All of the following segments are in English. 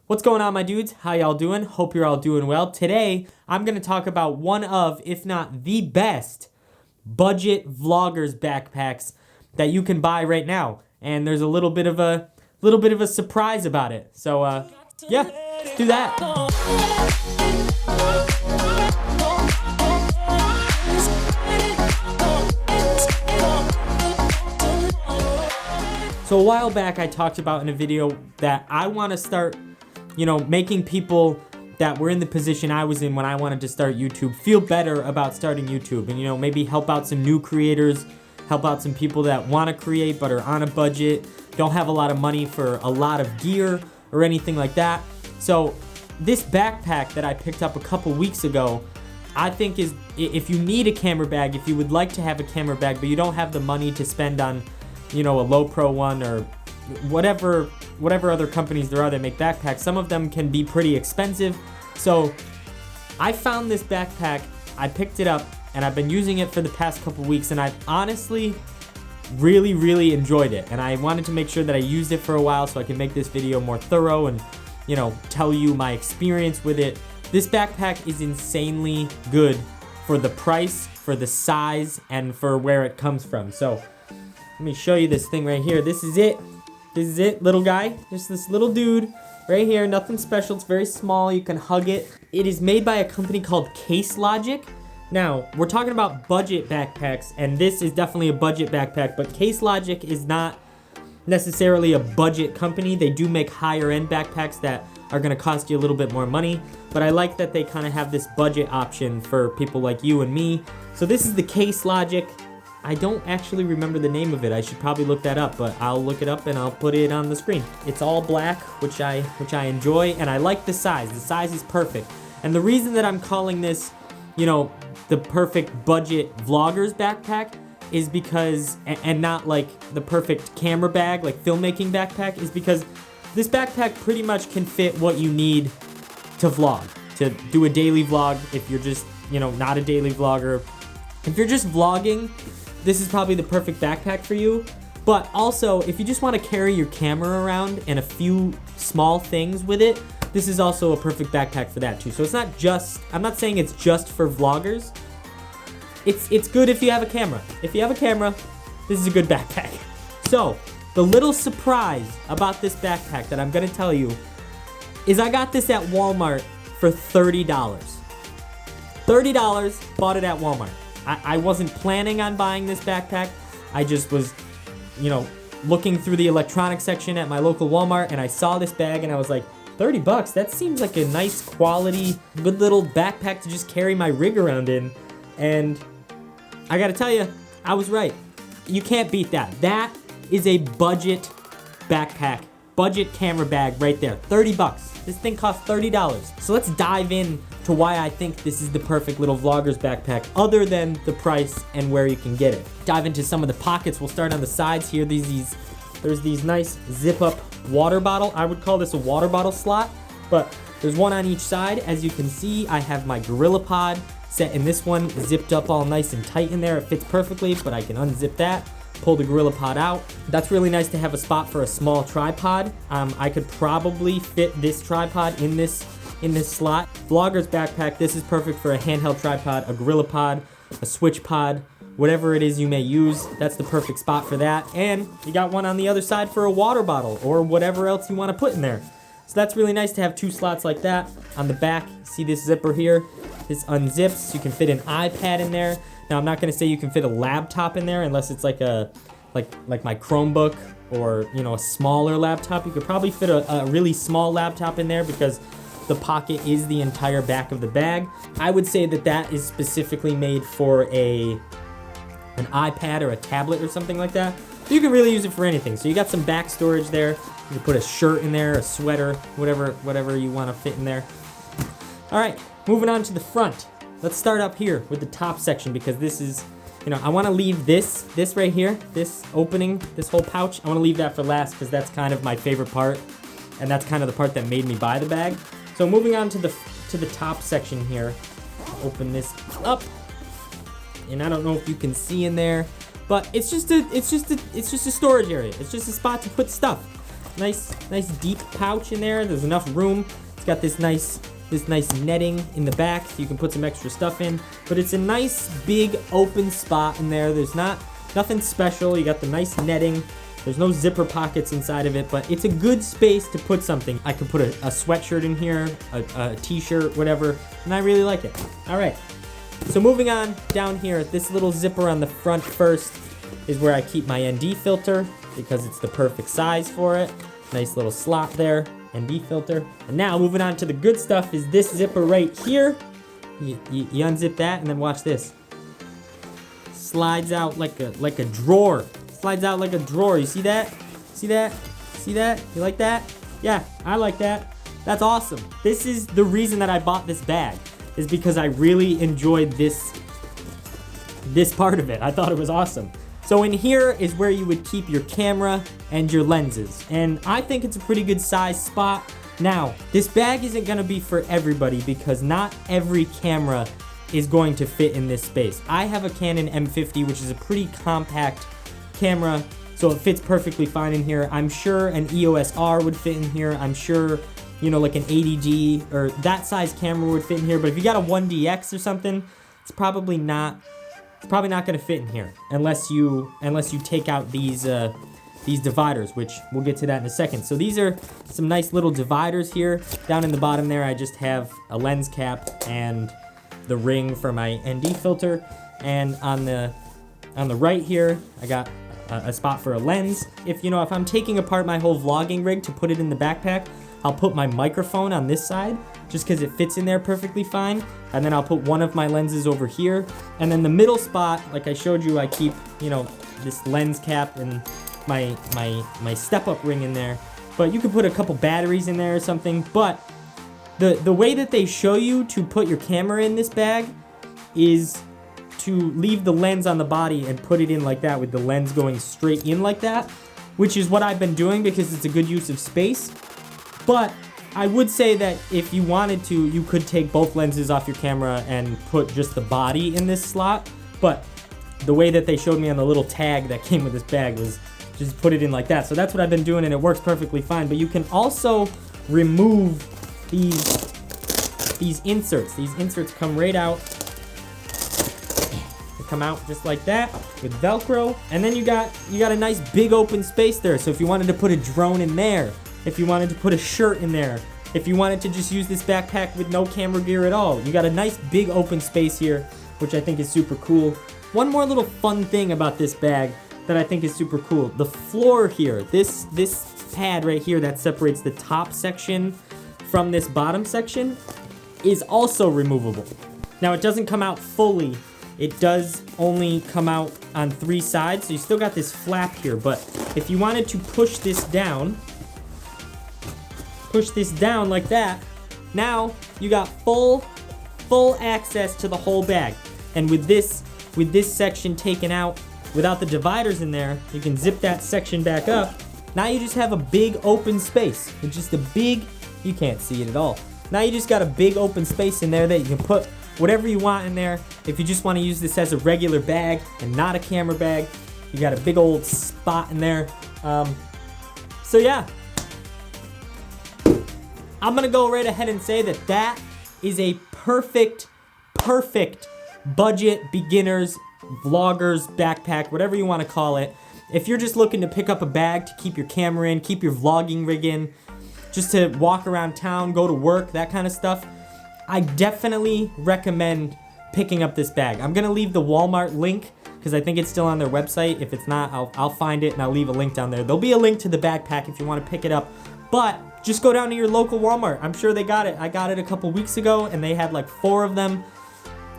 What's going on, my dudes? How y'all doing? Hope you're all doing well. Today, I'm going to talk about one of, if not the best, budget vloggers backpacks that you can buy right now. And there's a little bit of a surprise about it. So, yeah, let's do that. So a while back, I talked about in a video that I want to start, making people that were in the position I was in when I wanted to start YouTube feel better about starting YouTube, and maybe help out some new creators, help out some people that want to create but are on a budget, don't have a lot of money for a lot of gear or anything like that. So this backpack that I picked up a couple weeks ago, I think is, if you need a camera bag, if you would like to have a camera bag but you don't have the money to spend on a low pro one or whatever other companies there are that make backpacks, some of them can be pretty expensive. So I found this backpack, I picked it up, and I've been using it for the past couple weeks, and I've honestly really enjoyed it. And I wanted to make sure that I used it for a while so I can make this video more thorough and tell you my experience with it. This backpack is insanely good for the price, for the size, and for where it comes from. So let me show you this thing right here. This is it. This is it, little guy. Just this little dude right here. Nothing special. It's very small. You can hug it. It is made by a company called Case Logic. Now, we're talking about budget backpacks, and this is definitely a budget backpack, but Case Logic is not necessarily a budget company. They do make higher end backpacks that are gonna cost you a little bit more money, but I like that they kind of have this budget option for people like you and me. So this is the Case Logic. I don't actually remember the name of it. I should probably look that up, but I'll look it up and I'll put it on the screen. It's all black, which I enjoy, and I like the size. The size is perfect. And the reason that I'm calling this, the perfect budget vlogger's backpack is because, and not like the perfect camera bag, like filmmaking backpack, is because this backpack pretty much can fit what you need to vlog, to do a daily vlog. If you're just, not a daily vlogger, if you're just vlogging, this is probably the perfect backpack for you. But also, if you just want to carry your camera around and a few small things with it, this is also a perfect backpack for that too. So it's not just, I'm not saying it's just for vloggers. It's good if you have a camera. If you have a camera, this is a good backpack. So, the little surprise about this backpack that I'm gonna tell you is I got this at Walmart for $30. $30, bought it at Walmart. I wasn't planning on buying this backpack. I just was, looking through the electronics section at my local Walmart, and I saw this bag and I was like, 30 bucks, that seems like a nice quality, good little backpack to just carry my rig around in. And I gotta tell you, I was right. You can't beat that. That is a budget backpack, budget camera bag right there. 30 bucks. This thing costs $30. So let's dive in to why I think this is the perfect little vlogger's backpack, other than the price and where you can get it. Dive into some of the pockets. We'll start on the sides here. There's these nice zip-up water bottle. I would call this a water bottle slot, but there's one on each side. As you can see, I have my GorillaPod set in this one, zipped up all nice and tight in there. It fits perfectly, but I can unzip that, pull the GorillaPod out. That's really nice to have a spot for a small tripod. I could probably fit this tripod in this slot. Vlogger's backpack, this is perfect for a handheld tripod, a GorillaPod, a switch pod, whatever it is you may use. That's the perfect spot for that. And you got one on the other side for a water bottle or whatever else you want to put in there. So that's really nice to have two slots like that. On the back, see this zipper here? This unzips, you can fit an iPad in there. Now, I'm not gonna say you can fit a laptop in there unless it's like my Chromebook or, a smaller laptop. You could probably fit a really small laptop in there because the pocket is the entire back of the bag. I would say that is specifically made for an iPad or a tablet or something like that. You can really use it for anything. So you got some back storage there. You can put a shirt in there, a sweater, whatever you want to fit in there. All right, moving on to the front. Let's start up here with the top section, because this is, I want to leave this right here, this opening, this whole pouch, I want to leave that for last because that's kind of my favorite part, and that's kind of the part that made me buy the bag. So moving on to the top section here, I'll open this up, and I don't know if you can see in there, but it's just a storage area. It's just a spot to put stuff. Nice deep pouch in there. There's enough room. It's got this nice netting in the back so you can put some extra stuff in. But it's a nice big open spot in there. There's nothing special. You got the nice netting. There's no zipper pockets inside of it, but it's a good space to put something. I could put a sweatshirt in here, a t-shirt, whatever, and I really like it. All right, so moving on down here, this little zipper on the front first is where I keep my ND filter because it's the perfect size for it. Nice little slot there, ND filter. And now moving on to the good stuff is this zipper right here. You unzip that and then watch this. Slides out like a drawer. Slides out like a drawer. You see that? See that? See that? You like that? Yeah, I like that. That's awesome. This is the reason that I bought this bag, is because I really enjoyed this part of it. I thought it was awesome. So in here is where you would keep your camera and your lenses. And I think it's a pretty good size spot. Now, this bag isn't gonna be for everybody because not every camera is going to fit in this space. I have a Canon M50, which is a pretty compact camera, so it fits perfectly fine in here. I'm sure an EOS R would fit in here. I'm sure, you know, like an 80D or that size camera would fit in here. But if you got a 1DX or something, it's probably not gonna fit in here unless you take out these dividers, which we'll get to that in a second. So these are some nice little dividers here. Down in the bottom there, I just have a lens cap and the ring for my ND filter, and on the right here, I got a spot for a lens. If I'm taking apart my whole vlogging rig to put it in the backpack, I'll put my microphone on this side just because it fits in there perfectly fine. And then I'll put one of my lenses over here. And then the middle spot, like I showed you, I keep, this lens cap and my step-up ring in there. But you could put a couple batteries in there or something. But the way that they show you to put your camera in this bag is to leave the lens on the body and put it in like that with the lens going straight in like that, which is what I've been doing because it's a good use of space. But I would say that if you wanted to, you could take both lenses off your camera and put just the body in this slot. But the way that they showed me on the little tag that came with this bag was just put it in like that. So that's what I've been doing and it works perfectly fine. But you can also remove these inserts. These inserts come right out. Come out just like that with Velcro, and then you got a nice big open space there. So if you wanted to put a drone in there, if you wanted to put a shirt in there, if you wanted to just use this backpack with no camera gear at all, you got a nice big open space here, which I think is super cool. One more little fun thing about this bag that I think is super cool: the floor here, this pad right here that separates the top section from this bottom section, is also removable. Now it doesn't come out fully. It does only come out on 3 sides, so you still got this flap here. But if you wanted to push this down like that, now you got full access to the whole bag. And with this section taken out, without the dividers in there, you can zip that section back up. Now you just have a big open space. It's just a big, you can't see it at all. Now you just got a big open space in there that you can put whatever you want in there. If you just want to use this as a regular bag and not a camera bag, you got a big old spot in there. So yeah, I'm gonna go right ahead and say that is a perfect budget beginners, vloggers backpack, whatever you want to call it. If you're just looking to pick up a bag to keep your camera in, keep your vlogging rig in, just to walk around town, go to work, that kind of stuff, I definitely recommend picking up this bag. I'm gonna leave the Walmart link because I think it's still on their website. If it's not, I'll find it and I'll leave a link down there. There'll be a link to the backpack if you want to pick it up. But just go down to your local Walmart. I'm sure they got it. I got it a couple weeks ago and they had like 4 of them.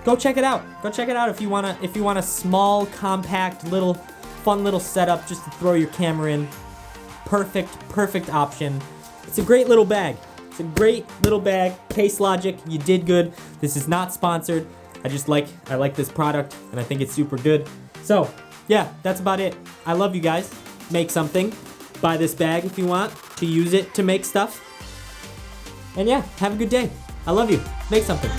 Go check it out. Go check it out if you want a small, compact, fun little setup just to throw your camera in. Perfect option. It's a great little bag. It's a great little bag. Case Logic, you did good. This is not sponsored. I like this product and I think it's super good. So yeah, that's about it. I love you guys. Make something. Buy this bag if you want to use it to make stuff. And yeah, have a good day. I love you. Make something.